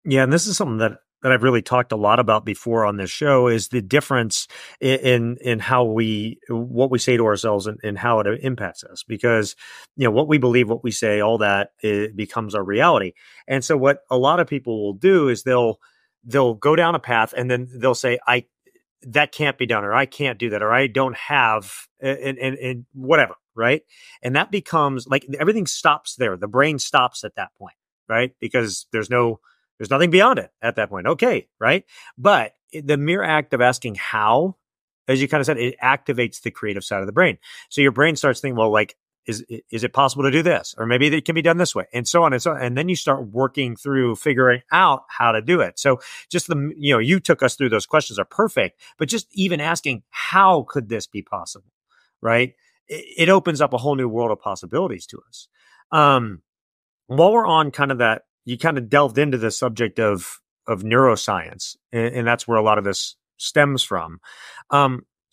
Yeah, and this is something that I've really talked a lot about before on this show is the difference in how what we say to ourselves and how it impacts us. Because, what we believe, what we say, all that, it becomes our reality. And so what a lot of people will do is they'll go down a path and then they'll say, that can't be done, or I can't do that, or I don't have, and whatever, right? And that becomes like everything stops there. The brain stops at that point, right? Because there's nothing beyond it at that point. Okay, right? But the mere act of asking how, as you kind of said, it activates the creative side of the brain. So your brain starts thinking, well, like, is it possible to do this? Or maybe it can be done this way, and so on and so on. And then you start working through figuring out how to do it. So just you took us through those questions are perfect, but just even asking, how could this be possible? Right? It opens up a whole new world of possibilities to us. While we're on kind of that, you kind of delved into the subject of neuroscience, and that's where a lot of this stems from.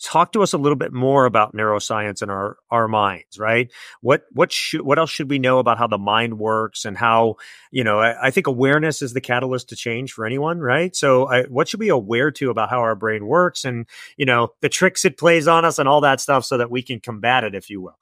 Talk to us a little bit more about neuroscience and our minds, right? What else should we know about how the mind works and how, I think awareness is the catalyst to change for anyone, right? So what should we be aware to about how our brain works and, the tricks it plays on us and all that stuff so that we can combat it, if you will?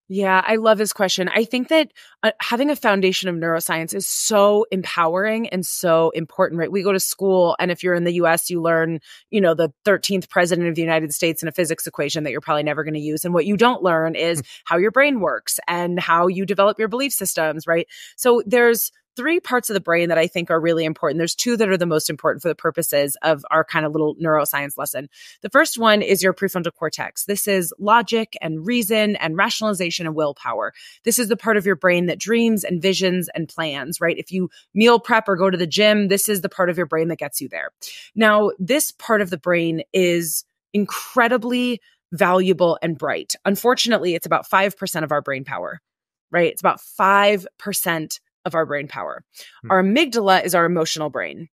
Yeah, I love this question. I think that having a foundation of neuroscience is so empowering and so important, right? We go to school, and if you're in the US, you learn, the 13th president of the United States in a physics equation that you're probably never going to use. And what you don't learn is how your brain works and how you develop your belief systems, right? So there's 3 parts of the brain that I think are really important. There's 2 that are the most important for the purposes of our kind of little neuroscience lesson. The first one is your prefrontal cortex. This is logic and reason and rationalization and willpower. This is the part of your brain that dreams and visions and plans, right? If you meal prep or go to the gym, this is the part of your brain that gets you there. Now, this part of the brain is incredibly valuable and bright. Unfortunately, it's about 5% of our brain power, right? It's about 5% of our brain power. Our amygdala is our emotional brain.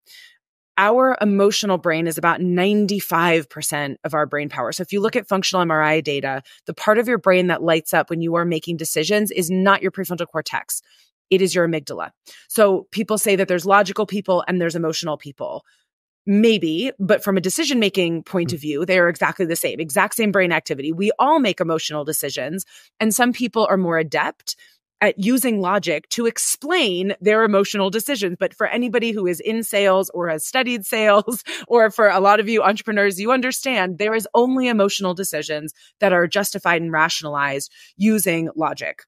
Our emotional brain is about 95% of our brain power. So if you look at functional MRI data, the part of your brain that lights up when you are making decisions is not your prefrontal cortex. It is your amygdala. So people say that there's logical people and there's emotional people. Maybe, but from a decision-making point of view, they are exactly the same, exact same brain activity. We all make emotional decisions, and some people are more adept at using logic to explain their emotional decisions. But for anybody who is in sales or has studied sales, or for a lot of you entrepreneurs, you understand there is only emotional decisions that are justified and rationalized using logic.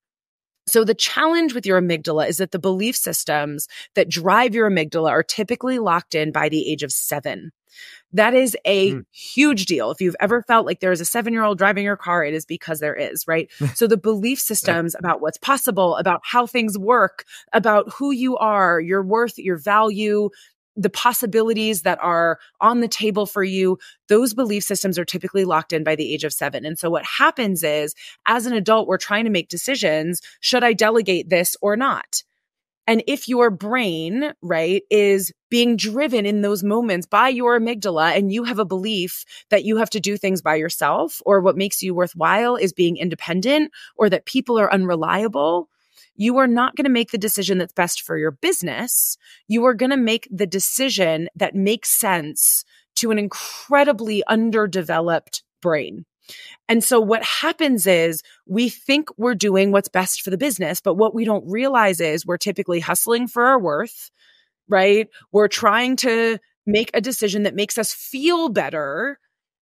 So the challenge with your amygdala is that the belief systems that drive your amygdala are typically locked in by the age of 7. That is a huge deal. If you've ever felt like there is a 7-year-old driving your car, it is because there is, right? So the belief systems about what's possible, about how things work, about who you are, your worth, your value, the possibilities that are on the table for you, those belief systems are typically locked in by the age of 7. And so what happens is, as an adult, we're trying to make decisions. Should I delegate this or not? And if your brain, right, is being driven in those moments by your amygdala, and you have a belief that you have to do things by yourself, or what makes you worthwhile is being independent, or that people are unreliable, you are not going to make the decision that's best for your business. You are going to make the decision that makes sense to an incredibly underdeveloped brain. And so what happens is we think we're doing what's best for the business, but what we don't realize is we're typically hustling for our worth, right? We're trying to make a decision that makes us feel better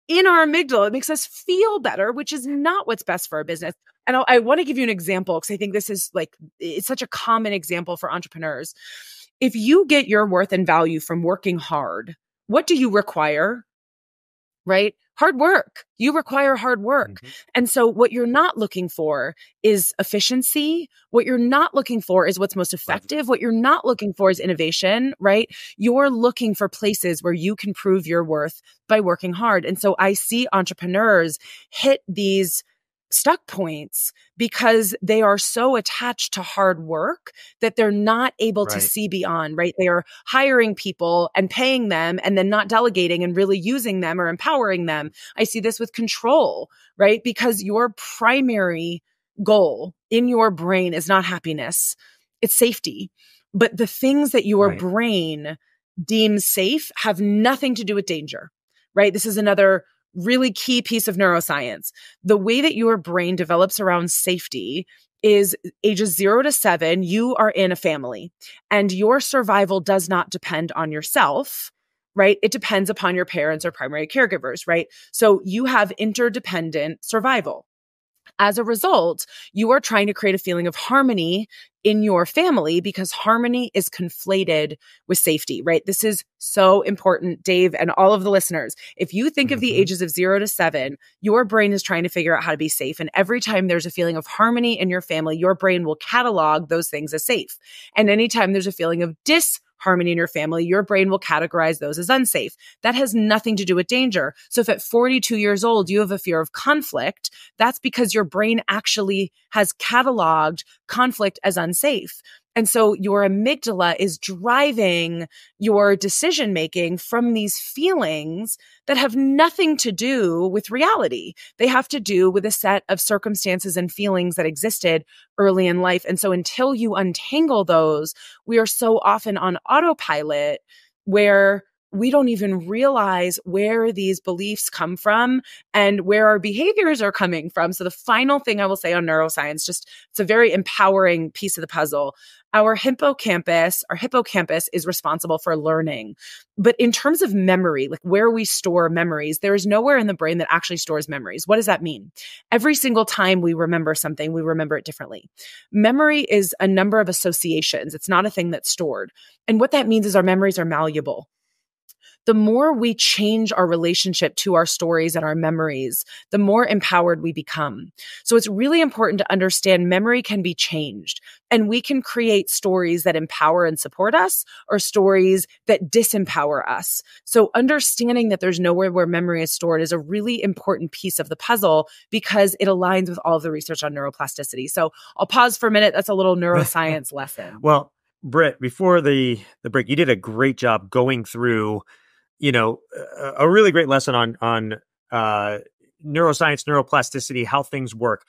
in our amygdala. It makes us feel better, which is not what's best for our business. And I want to give you an example because I think this is it's such a common example for entrepreneurs. If you get your worth and value from working hard, what do you require? Right? Hard work. You require hard work. Mm-hmm. And so what you're not looking for is efficiency. What you're not looking for is what's most effective. What you're not looking for is innovation, right? You're looking for places where you can prove your worth by working hard. And so I see entrepreneurs hit these stuck points because they are so attached to hard work that they're not able to see beyond, right? They are hiring people and paying them and then not delegating and really using them or empowering them. I see this with control, right? Because your primary goal in your brain is not happiness, it's safety. But the things that your Right. brain deems safe have nothing to do with danger, right? This is another really key piece of neuroscience. The way that your brain develops around safety is ages 0 to 7, you are in a family and your survival does not depend on yourself, right? It depends upon your parents or primary caregivers, right? So you have interdependent survival. As a result, you are trying to create a feeling of harmony in your family because harmony is conflated with safety, right? This is so important, Dave, and all of the listeners. If you think of the ages of 0 to 7, your brain is trying to figure out how to be safe. And every time there's a feeling of harmony in your family, your brain will catalog those things as safe. And anytime there's a feeling of disharmony in your family, your brain will categorize those as unsafe. That has nothing to do with danger. So if at 42 years old, you have a fear of conflict, that's because your brain actually has cataloged conflict as unsafe. And so your amygdala is driving your decision making from these feelings that have nothing to do with reality. They have to do with a set of circumstances and feelings that existed early in life. And so until you untangle those, we are so often on autopilot where we don't even realize where these beliefs come from and where our behaviors are coming from. So the final thing I will say on neuroscience, just it's a very empowering piece of the puzzle. Our hippocampus is responsible for learning. But in terms of memory, like where we store memories, there is nowhere in the brain that actually stores memories. What does that mean? Every single time we remember something, we remember it differently. Memory is a number of associations. It's not a thing that's stored. And what that means is our memories are malleable. The more we change our relationship to our stories and our memories, the more empowered we become. So it's really important to understand memory can be changed and we can create stories that empower and support us or stories that disempower us. So understanding that there's nowhere where memory is stored is a really important piece of the puzzle because it aligns with all of the research on neuroplasticity. So I'll pause for a minute. That's a little neuroscience lesson. Well, Britt, before the break, you did a great job going through a really great lesson on neuroscience, neuroplasticity, how things work.